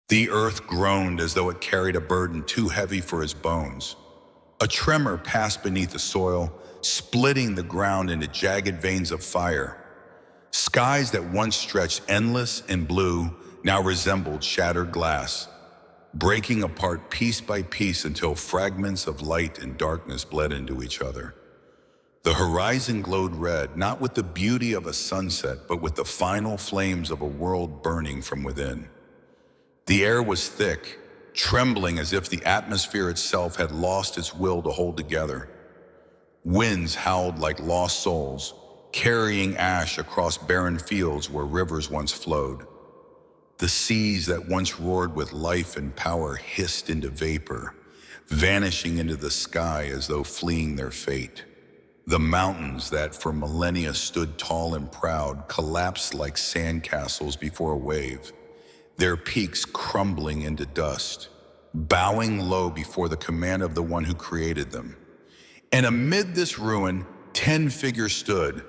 The earth groaned as though it carried a burden too heavy for his bones. A tremor passed beneath the soil, splitting the ground into jagged veins of fire. Skies that once stretched endless and blue now resembled shattered glass, breaking apart piece by piece until fragments of light and darkness bled into each other. The horizon glowed red, not with the beauty of a sunset, but with the final flames of a world burning from within. The air was thick, trembling as if the atmosphere itself had lost its will to hold together. Winds howled like lost souls, carrying ash across barren fields where rivers once flowed. The seas that once roared with life and power hissed into vapor, vanishing into the sky as though fleeing their fate. The mountains that for millennia stood tall and proud collapsed like sandcastles before a wave, their peaks crumbling into dust, bowing low before the command of the one who created them. And amid this ruin, 10 figures stood.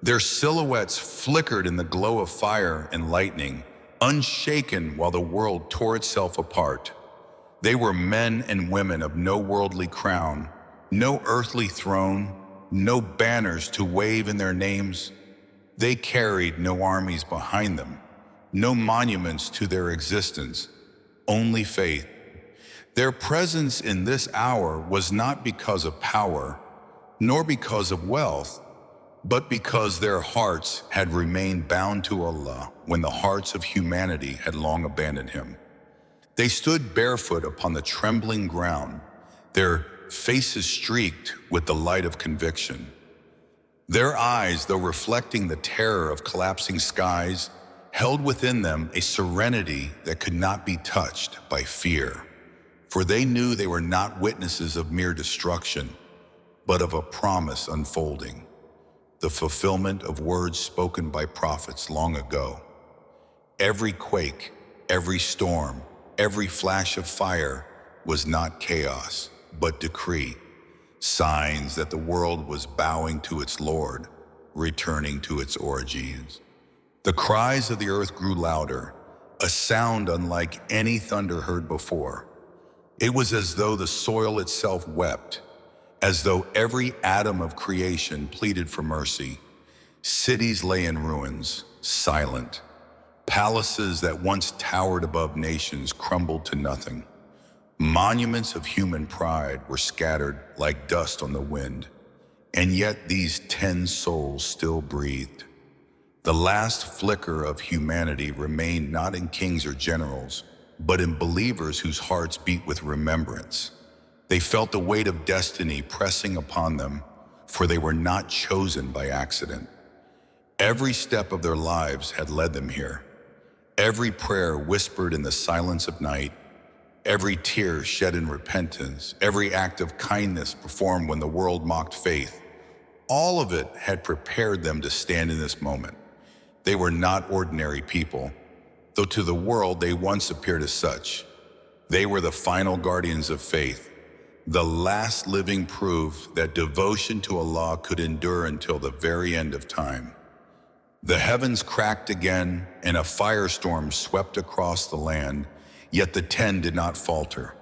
Their silhouettes flickered in the glow of fire and lightning, unshaken while the world tore itself apart. They were men and women of no worldly crown, no earthly throne, no banners to wave in their names. They carried no armies behind them, no monuments to their existence, only faith. Their presence in this hour was not because of power, nor because of wealth, but because their hearts had remained bound to Allah when the hearts of humanity had long abandoned him. They stood barefoot upon the trembling ground, their faces streaked with the light of conviction. Their eyes, though reflecting the terror of collapsing skies, held within them a serenity that could not be touched by fear. For they knew they were not witnesses of mere destruction, but of a promise unfolding, the fulfillment of words spoken by prophets long ago. Every quake, every storm, every flash of fire was not chaos, but decree, signs that the world was bowing to its Lord, returning to its origins. The cries of the earth grew louder, a sound unlike any thunder heard before. It was as though the soil itself wept, as though every atom of creation pleaded for mercy. Cities lay in ruins, silent. Palaces that once towered above nations crumbled to nothing. Monuments of human pride were scattered like dust on the wind, and yet these 10 souls still breathed. The last flicker of humanity remained not in kings or generals, but in believers whose hearts beat with remembrance. They felt the weight of destiny pressing upon them, for they were not chosen by accident. Every step of their lives had led them here. Every prayer whispered in the silence of night, every tear shed in repentance, every act of kindness performed when the world mocked faith, all of it had prepared them to stand in this moment. They were not ordinary people, though to the world they once appeared as such. They were the final guardians of faith, the last living proof that devotion to Allah could endure until the very end of time. The heavens cracked again, and a firestorm swept across the land, yet the 10 did not falter.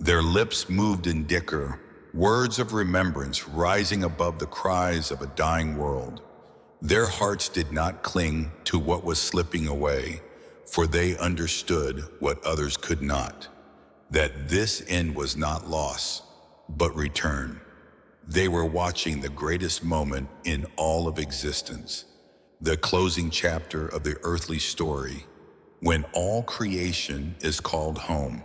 Their lips moved in dhikr, words of remembrance rising above the cries of a dying world. Their hearts did not cling to what was slipping away, for they understood what others could not, that this end was not loss, but return. They were watching the greatest moment in all of existence, the closing chapter of the earthly story, when all creation is called home.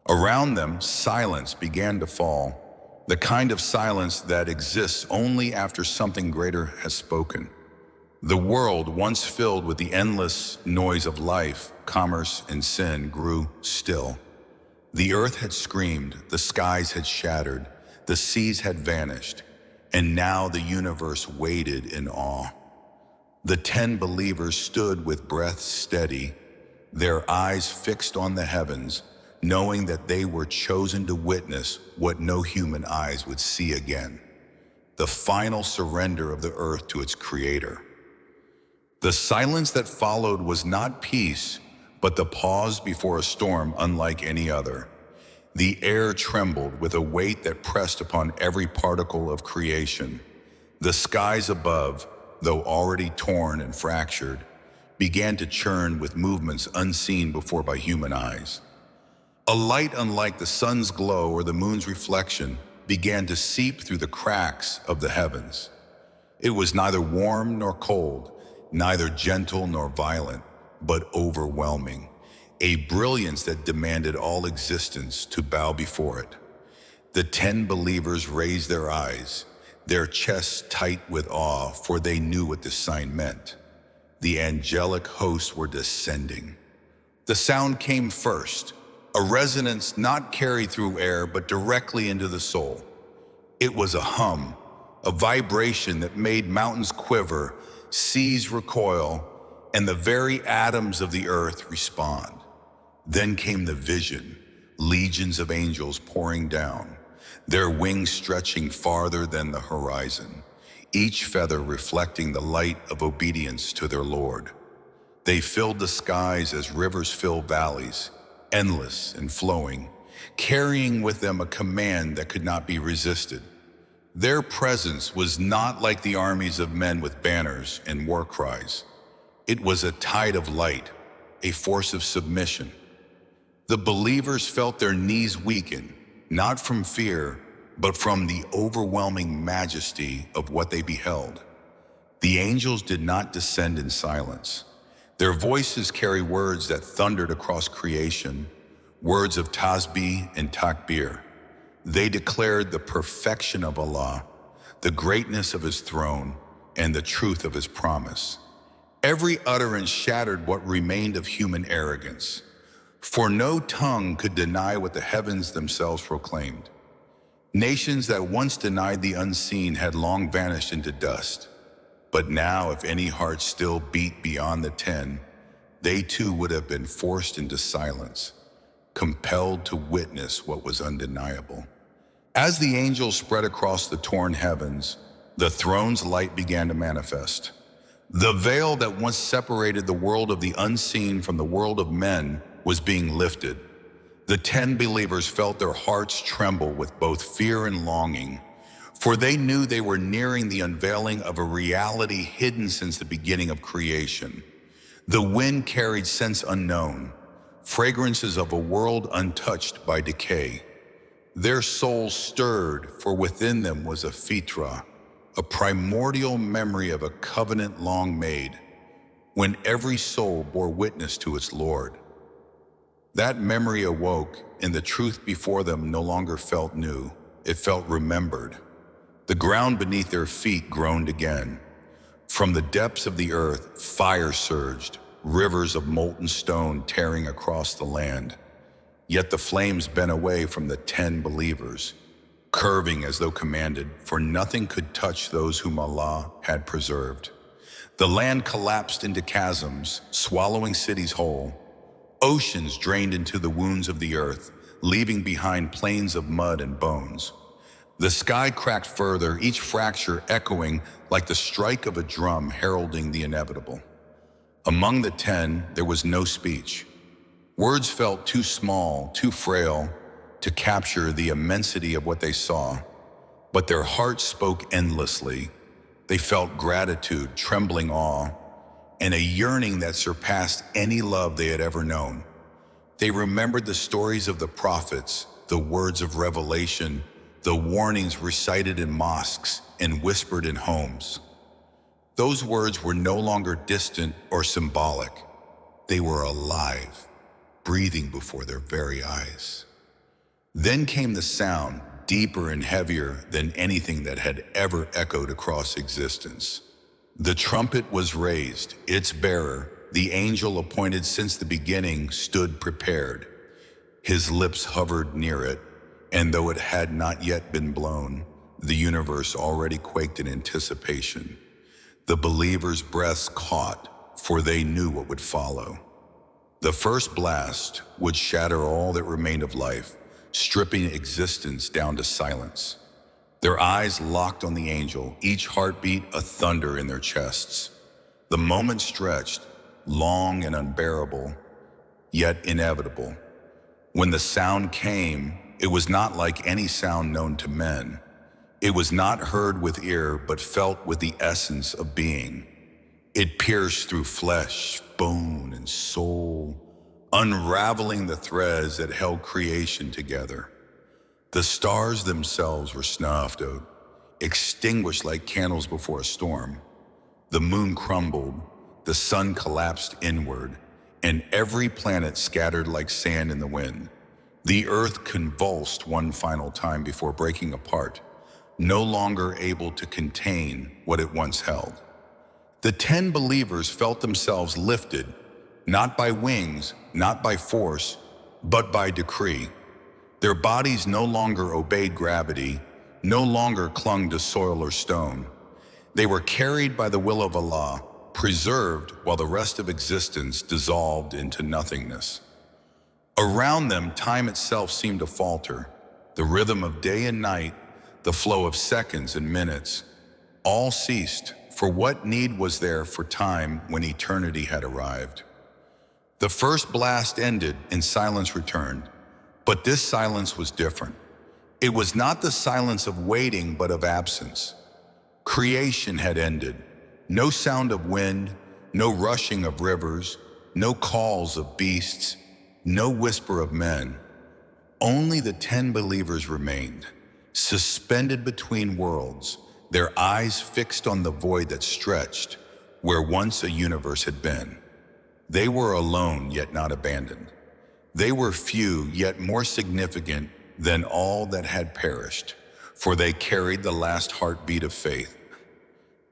Around them, silence began to fall, the kind of silence that exists only after something greater has spoken. The world, once filled with the endless noise of life, commerce, and sin, grew still. The earth had screamed, the skies had shattered, the seas had vanished, and now the universe waited in awe. The 10 believers stood with breath steady, their eyes fixed on the heavens, knowing that they were chosen to witness what no human eyes would see again, the final surrender of the earth to its creator. The silence that followed was not peace, but the pause before a storm unlike any other. The air trembled with a weight that pressed upon every particle of creation. The skies above, though already torn and fractured, began to churn with movements unseen before by human eyes. A light unlike the sun's glow or the moon's reflection began to seep through the cracks of the heavens. It was neither warm nor cold, neither gentle nor violent, but overwhelming, a brilliance that demanded all existence to bow before it. The 10 believers raised their eyes, their chests tight with awe, for they knew what this sign meant. The angelic hosts were descending. The sound came first, a resonance not carried through air but directly into the soul. It was a hum, a vibration that made mountains quiver, seas recoil, and the very atoms of the earth respond. Then came the vision, legions of angels pouring down, their wings stretching farther than the horizon, each feather reflecting the light of obedience to their Lord. They filled the skies as rivers fill valleys, endless and flowing, carrying with them a command that could not be resisted. Their presence was not like the armies of men with banners and war cries. It was a tide of light, a force of submission. The believers felt their knees weaken, not from fear, but from the overwhelming majesty of what they beheld. The angels did not descend in silence. Their voices carry words that thundered across creation, words of tasbih and takbir. They declared the perfection of Allah, the greatness of His throne, and the truth of His promise. Every utterance shattered what remained of human arrogance, for no tongue could deny what the heavens themselves proclaimed. Nations that once denied the unseen had long vanished into dust. But now, if any heart still beat beyond the 10, they too would have been forced into silence, compelled to witness what was undeniable. As the angels spread across the torn heavens, the throne's light began to manifest. The veil that once separated the world of the unseen from the world of men was being lifted. The 10 believers felt their hearts tremble with both fear and longing, for they knew they were nearing the unveiling of a reality hidden since the beginning of creation. The wind carried scents unknown, fragrances of a world untouched by decay. Their souls stirred, for within them was a fitra, a primordial memory of a covenant long made, when every soul bore witness to its Lord. That memory awoke, and the truth before them no longer felt new, it felt remembered. The ground beneath their feet groaned again. From the depths of the earth, fire surged, rivers of molten stone tearing across the land. Yet the flames bent away from the 10 believers, curving as though commanded, for nothing could touch those whom Allah had preserved. The land collapsed into chasms, swallowing cities whole. Oceans drained into the wounds of the earth, leaving behind plains of mud and bones. The sky cracked further, each fracture echoing like the strike of a drum heralding the inevitable. Among the 10, there was no speech. Words felt too small, too frail to capture the immensity of what they saw, but their hearts spoke endlessly. They felt gratitude, trembling awe, and a yearning that surpassed any love they had ever known. They remembered the stories of the prophets, the words of revelation, the warnings recited in mosques and whispered in homes. Those words were no longer distant or symbolic. They were alive, breathing before their very eyes. Then came the sound, deeper and heavier than anything that had ever echoed across existence. The trumpet was raised. Its bearer, the angel appointed since the beginning, stood prepared. His lips hovered near it, and though it had not yet been blown, the universe already quaked in anticipation. The believers' breaths caught, for they knew what would follow. The first blast would shatter all that remained of life, stripping existence down to silence. Their eyes locked on the angel, each heartbeat a thunder in their chests. The moment stretched, long and unbearable, yet inevitable. When the sound came, it was not like any sound known to men. It was not heard with ear, but felt with the essence of being. It pierced through flesh, bone, and soul, unraveling the threads that held creation together. The stars themselves were snuffed out, extinguished like candles before a storm. The moon crumbled, the sun collapsed inward, and every planet scattered like sand in the wind. The earth convulsed one final time before breaking apart, no longer able to contain what it once held. The 10 believers felt themselves lifted, not by wings, not by force, but by decree. Their bodies no longer obeyed gravity, no longer clung to soil or stone. They were carried by the will of Allah, preserved while the rest of existence dissolved into nothingness. Around them, time itself seemed to falter. The rhythm of day and night, the flow of seconds and minutes, all ceased, for what need was there for time when eternity had arrived? The first blast ended and silence returned, but this silence was different. It was not the silence of waiting, but of absence. Creation had ended. No sound of wind, no rushing of rivers, no calls of beasts, no whisper of men. Only the 10 believers remained, suspended between worlds, their eyes fixed on the void that stretched where once a universe had been. They were alone, yet not abandoned. They were few, yet more significant than all that had perished, for they carried the last heartbeat of faith.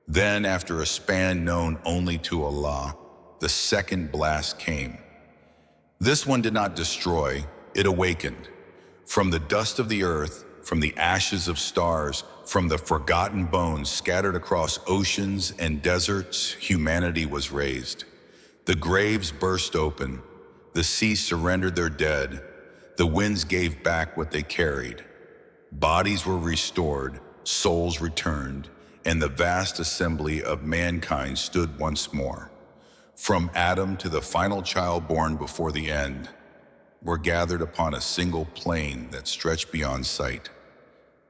Then, after a span known only to Allah, the second blast came. This one did not destroy, it awakened. From the dust of the earth, from the ashes of stars, from the forgotten bones scattered across oceans and deserts, humanity was raised. The graves burst open, the seas surrendered their dead, the winds gave back what they carried. Bodies were restored, souls returned, and the vast assembly of mankind stood once more. From Adam to the final child born before the end, were gathered upon a single plain that stretched beyond sight.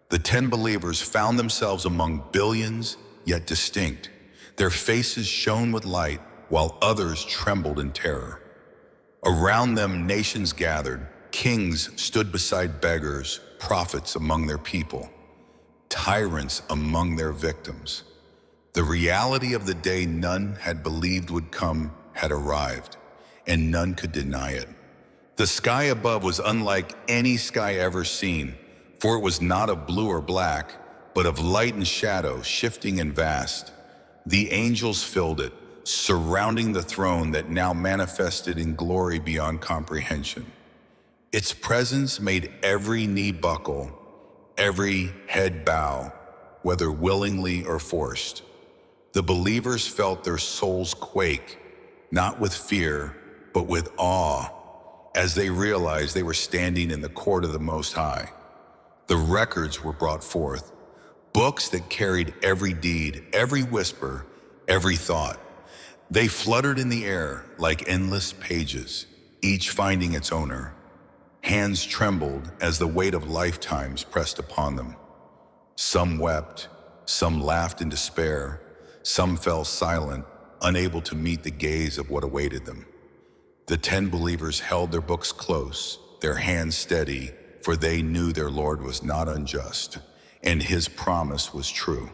The 10 believers found themselves among billions, yet distinct. Their faces shone with light, while others trembled in terror. Around them, nations gathered. Kings stood beside beggars, prophets among their people, tyrants among their victims. The reality of the day none had believed would come had arrived, and none could deny it. The sky above was unlike any sky ever seen, for it was not of blue or black, but of light and shadow, shifting and vast. The angels filled it, surrounding the throne that now manifested in glory beyond comprehension. Its presence made every knee buckle, every head bow, whether willingly or forced. The believers felt their souls quake, not with fear, but with awe, as they realized they were standing in the court of the Most High. The records were brought forth, books that carried every deed, every whisper, every thought. They fluttered in the air like endless pages, each finding its owner. Hands trembled as the weight of lifetimes pressed upon them. Some wept, some laughed in despair, some fell silent, unable to meet the gaze of what awaited them. The 10 believers held their books close, their hands steady, for they knew their Lord was not unjust, and his promise was true.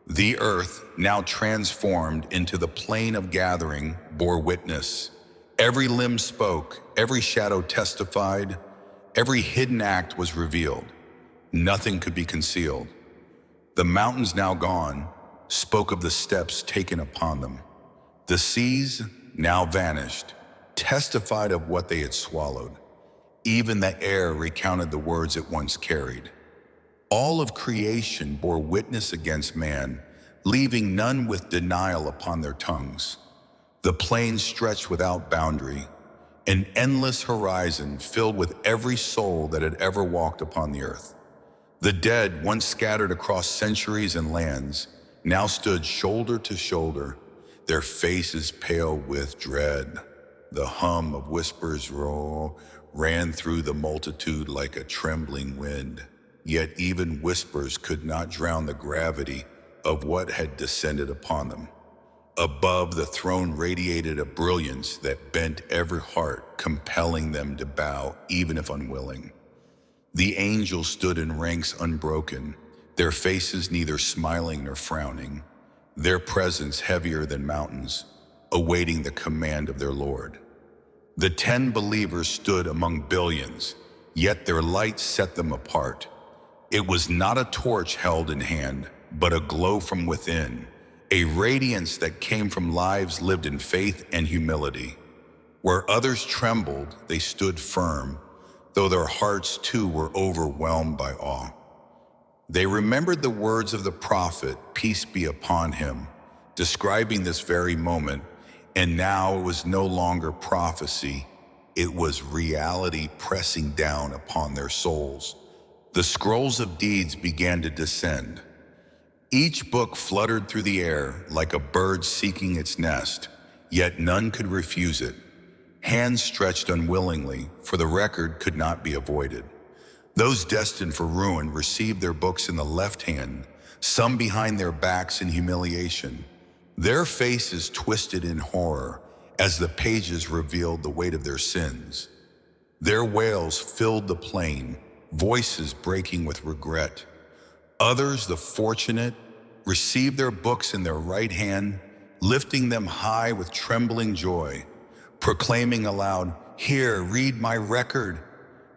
The earth, now transformed into the plain of gathering, bore witness. Every limb spoke, every shadow testified, every hidden act was revealed. Nothing could be concealed. The mountains now gone spoke of the steps taken upon them. The seas, now vanished, testified of what they had swallowed. Even the air recounted the words it once carried. All of creation bore witness against man, leaving none with denial upon their tongues. The plain stretched without boundary, an endless horizon filled with every soul that had ever walked upon the earth. The dead, once scattered across centuries and lands, now stood shoulder to shoulder, their faces pale with dread. The hum of whispers ran through the multitude like a trembling wind. Yet even whispers could not drown the gravity of what had descended upon them. Above the throne radiated a brilliance that bent every heart, compelling them to bow, even if unwilling. The angels stood in ranks unbroken, their faces neither smiling nor frowning, their presence heavier than mountains, awaiting the command of their Lord. The 10 believers stood among billions, yet their light set them apart. It was not a torch held in hand, but a glow from within, a radiance that came from lives lived in faith and humility. Where others trembled, they stood firm, though their hearts too were overwhelmed by awe. They remembered the words of the prophet, peace be upon him, describing this very moment, and now it was no longer prophecy, it was reality pressing down upon their souls. The scrolls of deeds began to descend. Each book fluttered through the air like a bird seeking its nest, yet none could refuse it. Hands stretched unwillingly, for the record could not be avoided. Those destined for ruin received their books in the left hand, some behind their backs in humiliation. Their faces twisted in horror as the pages revealed the weight of their sins. Their wails filled the plain, voices breaking with regret. Others, the fortunate, received their books in their right hand, lifting them high with trembling joy, proclaiming aloud, "Here, read my record."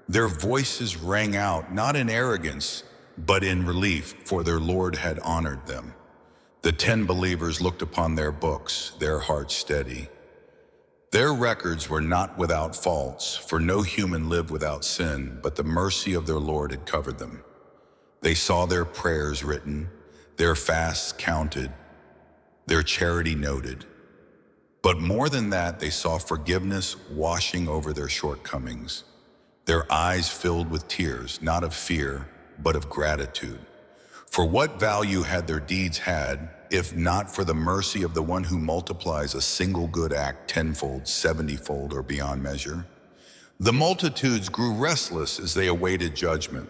Their voices rang out, not in arrogance, but in relief, for their Lord had honored them. The 10 believers looked upon their books, their hearts steady. Their records were not without faults, for no human lived without sin, but the mercy of their Lord had covered them. They saw their prayers written, their fasts counted, their charity noted. But more than that, they saw forgiveness washing over their shortcomings. Their eyes filled with tears, not of fear, but of gratitude. For what value had their deeds had, if not for the mercy of the one who multiplies a single good act tenfold, 70-fold, or beyond measure? The multitudes grew restless as they awaited judgment.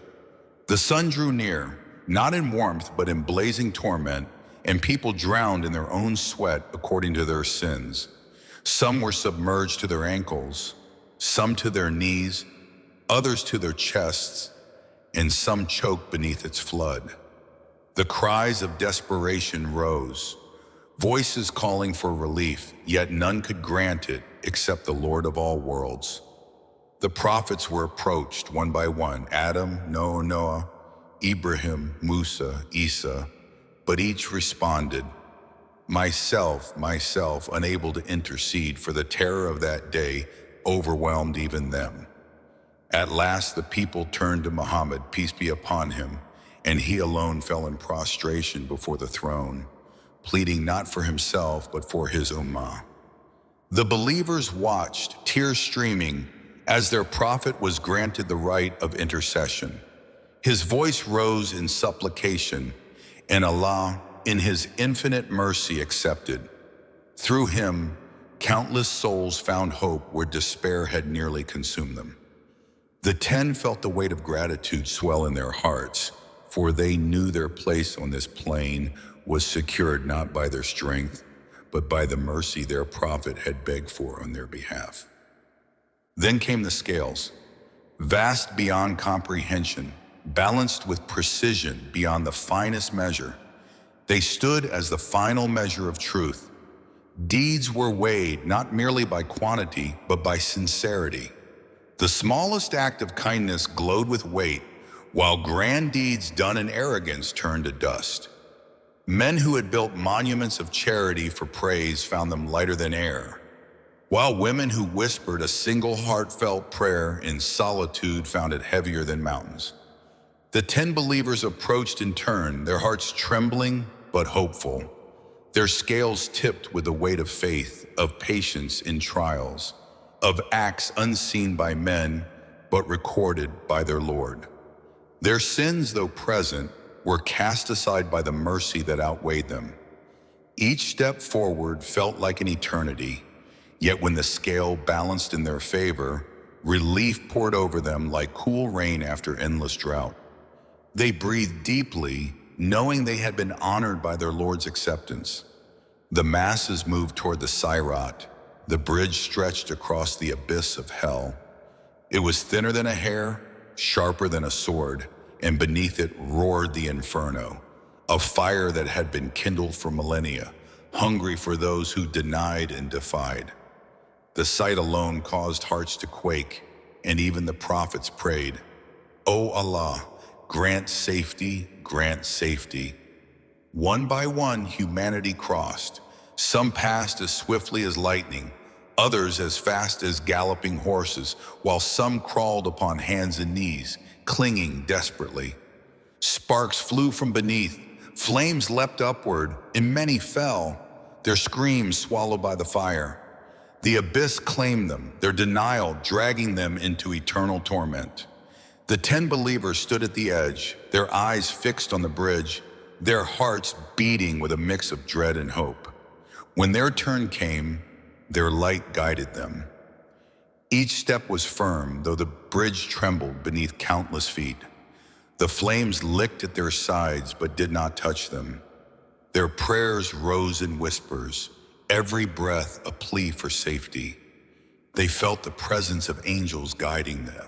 The sun drew near, not in warmth, but in blazing torment, and people drowned in their own sweat according to their sins. Some were submerged to their ankles, some to their knees, others to their chests, and some choked beneath its flood. The cries of desperation rose, voices calling for relief, yet none could grant it except the Lord of all worlds. The prophets were approached one by one, Adam, Noah, Ibrahim, Musa, Isa, but each responded, myself, unable to intercede, for the terror of that day overwhelmed even them. At last the people turned to Muhammad, peace be upon him, and he alone fell in prostration before the throne, pleading not for himself, but for his ummah. The believers watched, tears streaming, as their prophet was granted the right of intercession. His voice rose in supplication, and Allah, in his infinite mercy, accepted. Through him, countless souls found hope where despair had nearly consumed them. The 10 felt the weight of gratitude swell in their hearts, for they knew their place on this plane was secured not by their strength, but by the mercy their prophet had begged for on their behalf. Then came the scales, vast beyond comprehension, balanced with precision beyond the finest measure. They stood as the final measure of truth. Deeds were weighed not merely by quantity, but by sincerity. The smallest act of kindness glowed with weight, while grand deeds done in arrogance turned to dust. Men who had built monuments of charity for praise found them lighter than air, while women who whispered a single heartfelt prayer in solitude found it heavier than mountains. The 10 believers approached in turn, their hearts trembling but hopeful, their scales tipped with the weight of faith, of patience in trials, of acts unseen by men but recorded by their Lord. Their sins, though present, were cast aside by the mercy that outweighed them. Each step forward felt like an eternity, Yet when the scale balanced in their favor, relief poured over them like cool rain after endless drought. They breathed deeply, knowing they had been honored by their Lord's acceptance. The masses moved toward the Sirat, the bridge stretched across the abyss of hell. It was thinner than a hair, sharper than a sword, and beneath it roared the inferno, a fire that had been kindled for millennia, hungry for those who denied and defied. The sight alone caused hearts to quake, and even the prophets prayed, "O Allah, grant safety, grant safety." One by one, humanity crossed. Some passed as swiftly as lightning, others as fast as galloping horses, while some crawled upon hands and knees, clinging desperately. Sparks flew from beneath, flames leapt upward, and many fell, their screams swallowed by the fire. The abyss claimed them, their denial dragging them into eternal torment. The 10 believers stood at the edge, their eyes fixed on the bridge, their hearts beating with a mix of dread and hope. When their turn came, their light guided them. Each step was firm, though the bridge trembled beneath countless feet. The flames licked at their sides but did not touch them. Their prayers rose in whispers, every breath a plea for safety. They felt the presence of angels guiding them,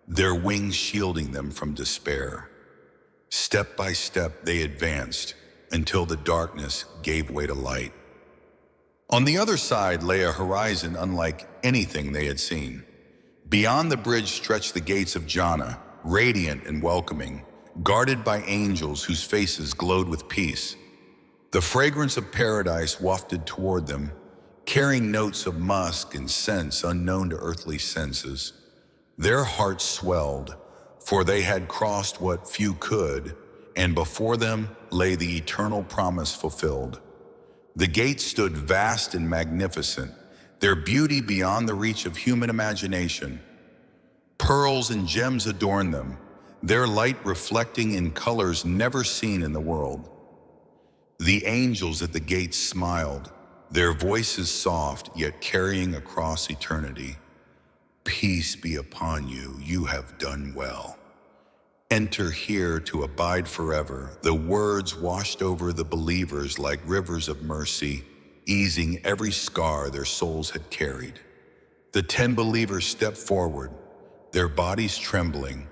their wings shielding them from despair. Step by step they advanced until the darkness gave way to light. On the other side lay a horizon unlike anything they had seen. Beyond the bridge stretched the gates of Jannah, radiant and welcoming, guarded by angels whose faces glowed with peace. The fragrance of paradise wafted toward them, carrying notes of musk and scents unknown to earthly senses. Their hearts swelled, for they had crossed what few could, and before them lay the eternal promise fulfilled. The gates stood vast and magnificent, their beauty beyond the reach of human imagination. Pearls and gems adorned them, their light reflecting in colors never seen in the world. The angels at the gates smiled, their voices soft yet carrying across eternity. "Peace be upon you, you have done well. Enter here to abide forever." The words washed over the believers like rivers of mercy, easing every scar their souls had carried. The 10 believers stepped forward, their bodies trembling,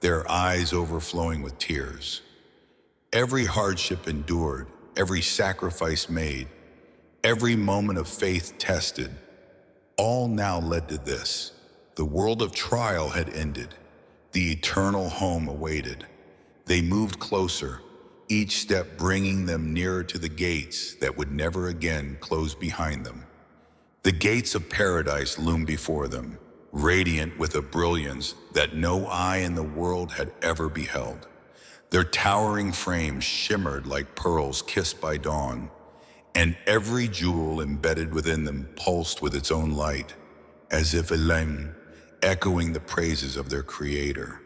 their eyes overflowing with tears. Every hardship endured, every sacrifice made, every moment of faith tested, all now led to this. The world of trial had ended. The eternal home awaited. They moved closer, each step bringing them nearer to the gates that would never again close behind them. The gates of paradise loomed before them, radiant with a brilliance that no eye in the world had ever beheld. Their towering frames shimmered like pearls kissed by dawn, and every jewel embedded within them pulsed with its own light, as if Elohim echoing the praises of their Creator.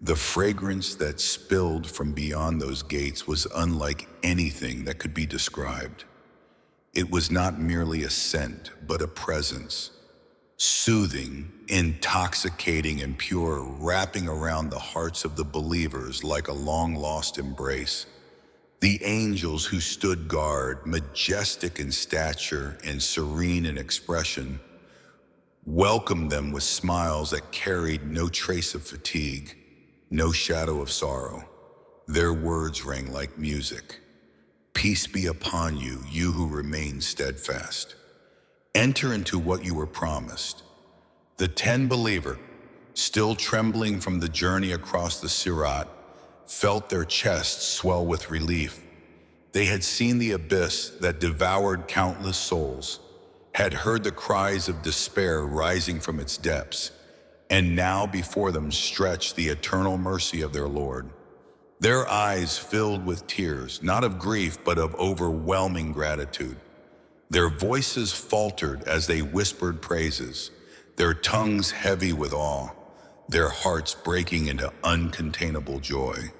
The fragrance that spilled from beyond those gates was unlike anything that could be described. It was not merely a scent, but a presence, soothing, intoxicating, and pure, wrapping around the hearts of the believers like a long-lost embrace. The angels who stood guard, majestic in stature and serene in expression, welcomed them with smiles that carried no trace of fatigue, no shadow of sorrow. Their words rang like music. "Peace be upon you, you who remain steadfast. Enter into what you were promised." The 10 believers, still trembling from the journey across the Sirat, felt their chests swell with relief. They had seen the abyss that devoured countless souls, had heard the cries of despair rising from its depths, and now before them stretched the eternal mercy of their Lord. Their eyes filled with tears, not of grief, but of overwhelming gratitude. Their voices faltered as they whispered praises, their tongues heavy with awe, their hearts breaking into uncontainable joy.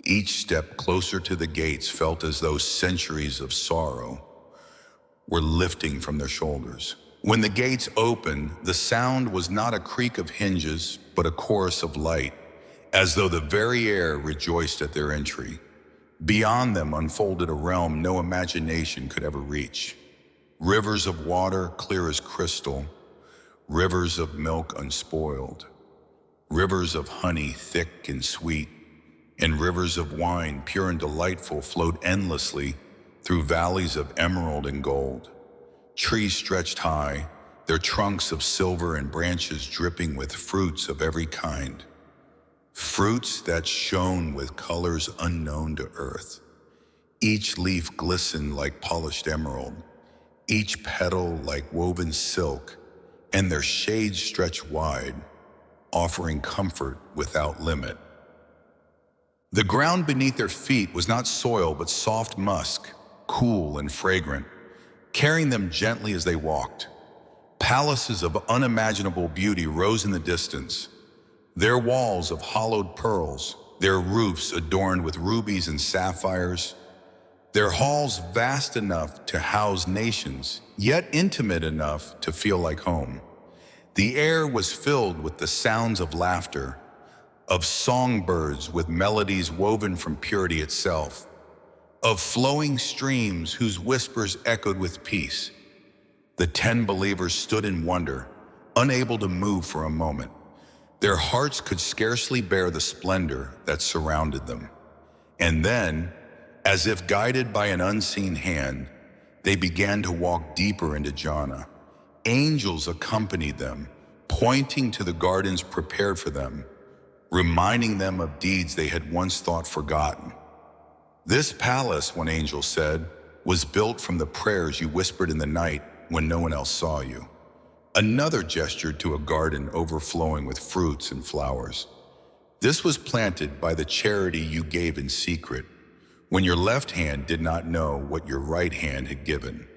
Each step closer to the gates felt as though centuries of sorrow were lifting from their shoulders. When the gates opened, the sound was not a creak of hinges, but a chorus of light, as though the very air rejoiced at their entry. Beyond them unfolded a realm no imagination could ever reach. Rivers of water clear as crystal, rivers of milk unspoiled, rivers of honey thick and sweet, and rivers of wine pure and delightful flowed endlessly through valleys of emerald and gold. Trees stretched high, their trunks of silver and branches dripping with fruits of every kind. Fruits that shone with colors unknown to earth. Each leaf glistened like polished emerald, each petal like woven silk, and their shades stretched wide, offering comfort without limit. The ground beneath their feet was not soil but soft musk, cool and fragrant, carrying them gently as they walked. Palaces of unimaginable beauty rose in the distance, their walls of hollowed pearls, their roofs adorned with rubies and sapphires, their halls vast enough to house nations, yet intimate enough to feel like home. The air was filled with the sounds of laughter, of songbirds with melodies woven from purity itself, of flowing streams whose whispers echoed with peace. The 10 believers stood in wonder, unable to move for a moment. Their hearts could scarcely bear the splendor that surrounded them. And then, as if guided by an unseen hand, they began to walk deeper into Jannah. Angels accompanied them, pointing to the gardens prepared for them, reminding them of deeds they had once thought forgotten. This palace, one angel said, was built from the prayers you whispered in the night when no one else saw you. Another gestured to a garden overflowing with fruits and flowers. This was planted by the charity you gave in secret, when your left hand did not know what your right hand had given.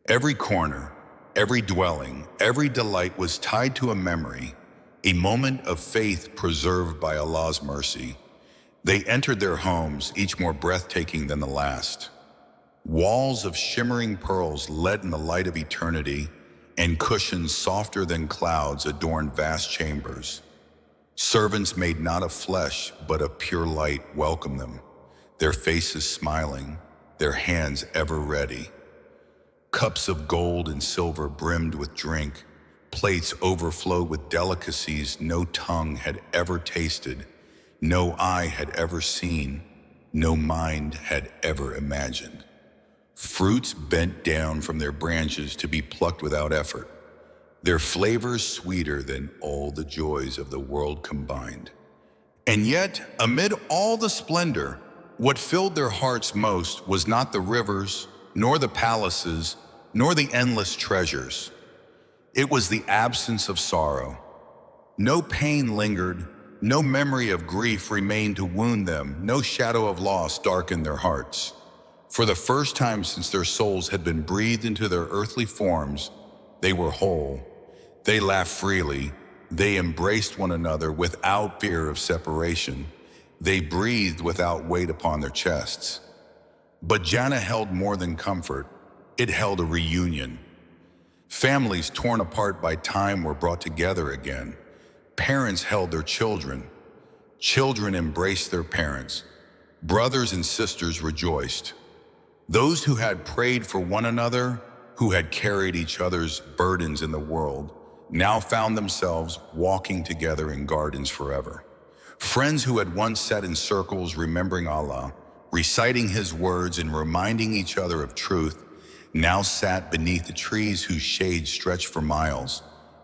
Every corner, every dwelling, every delight was tied to a memory, a moment of faith preserved by Allah's mercy. They entered their homes, each more breathtaking than the last. Walls of shimmering pearls led in the light of eternity, and cushions softer than clouds adorned vast chambers. Servants made not of flesh, but of pure light welcomed them, their faces smiling, their hands ever ready. Cups of gold and silver brimmed with drink, plates overflowed with delicacies no tongue had ever tasted, no eye had ever seen, no mind had ever imagined. Fruits bent down from their branches to be plucked without effort, their flavors sweeter than all the joys of the world combined. And yet, amid all the splendor, what filled their hearts most was not the rivers, nor the palaces, nor the endless treasures. It was the absence of sorrow. No pain lingered, no memory of grief remained to wound them, no shadow of loss darkened their hearts. For the first time since their souls had been breathed into their earthly forms, they were whole. They laughed freely. They embraced one another without fear of separation. They breathed without weight upon their chests. But Jannah held more than comfort. It held a reunion. Families torn apart by time were brought together again. Parents held their children. Children embraced their parents. Brothers and sisters rejoiced. Those who had prayed for one another, who had carried each other's burdens in the world, now found themselves walking together in gardens forever. Friends who had once sat in circles remembering Allah, reciting His words and reminding each other of truth, now sat beneath the trees whose shade stretched for miles,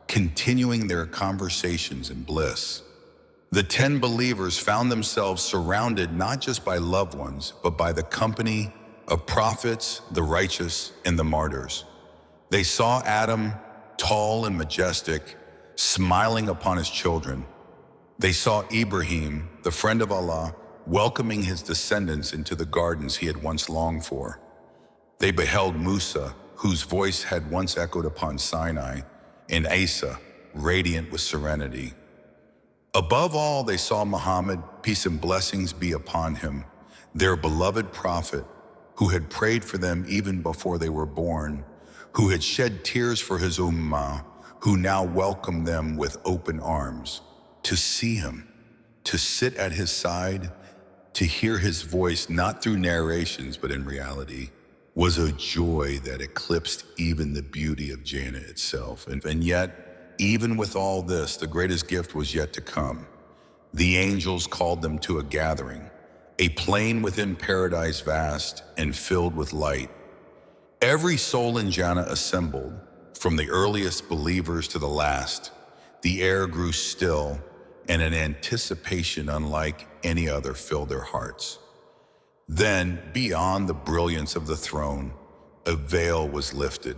continuing their conversations in bliss. The 10 believers found themselves surrounded not just by loved ones, but by the company of prophets, the righteous, and the martyrs. They saw Adam, tall and majestic, smiling upon his children. They saw Ibrahim, the friend of Allah, welcoming his descendants into the gardens he had once longed for. They beheld Musa, whose voice had once echoed upon Sinai, and Isa, radiant with serenity. Above all, they saw Muhammad, peace and blessings be upon him, their beloved prophet, who had prayed for them even before they were born, who had shed tears for his ummah, who now welcomed them with open arms. To see him, to sit at his side, to hear his voice not through narrations but in reality, was a joy that eclipsed even the beauty of Jannah itself. And yet, even with all this, the greatest gift was yet to come. The angels called them to a gathering, a plain within paradise vast and filled with light. Every soul in Jannah assembled, from the earliest believers to the last. The air grew still, and an anticipation unlike any other filled their hearts. Then, beyond the brilliance of the throne, a veil was lifted.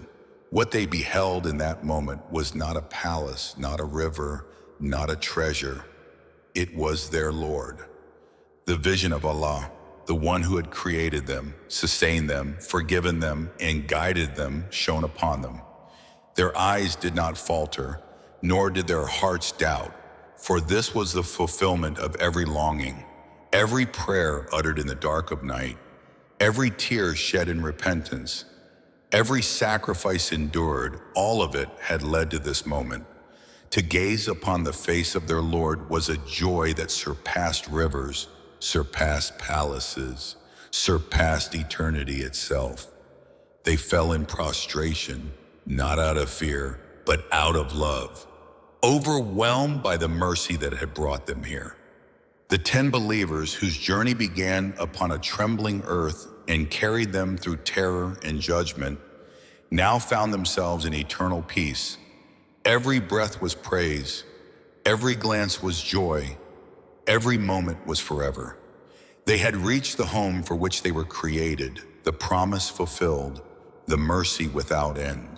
What they beheld in that moment was not a palace, not a river, not a treasure. It was their Lord. The vision of Allah, the one who had created them, sustained them, forgiven them, and guided them, shone upon them. Their eyes did not falter, nor did their hearts doubt, for this was the fulfillment of every longing, every prayer uttered in the dark of night, every tear shed in repentance, every sacrifice endured. All of it had led to this moment. To gaze upon the face of their Lord was a joy that surpassed rivers, surpassed palaces, surpassed eternity itself. They fell in prostration, not out of fear, but out of love, overwhelmed by the mercy that had brought them here. The 10 believers whose journey began upon a trembling earth and carried them through terror and judgment now found themselves in eternal peace. Every breath was praise, every glance was joy, every moment was forever. They had reached the home for which they were created, the promise fulfilled, the mercy without end.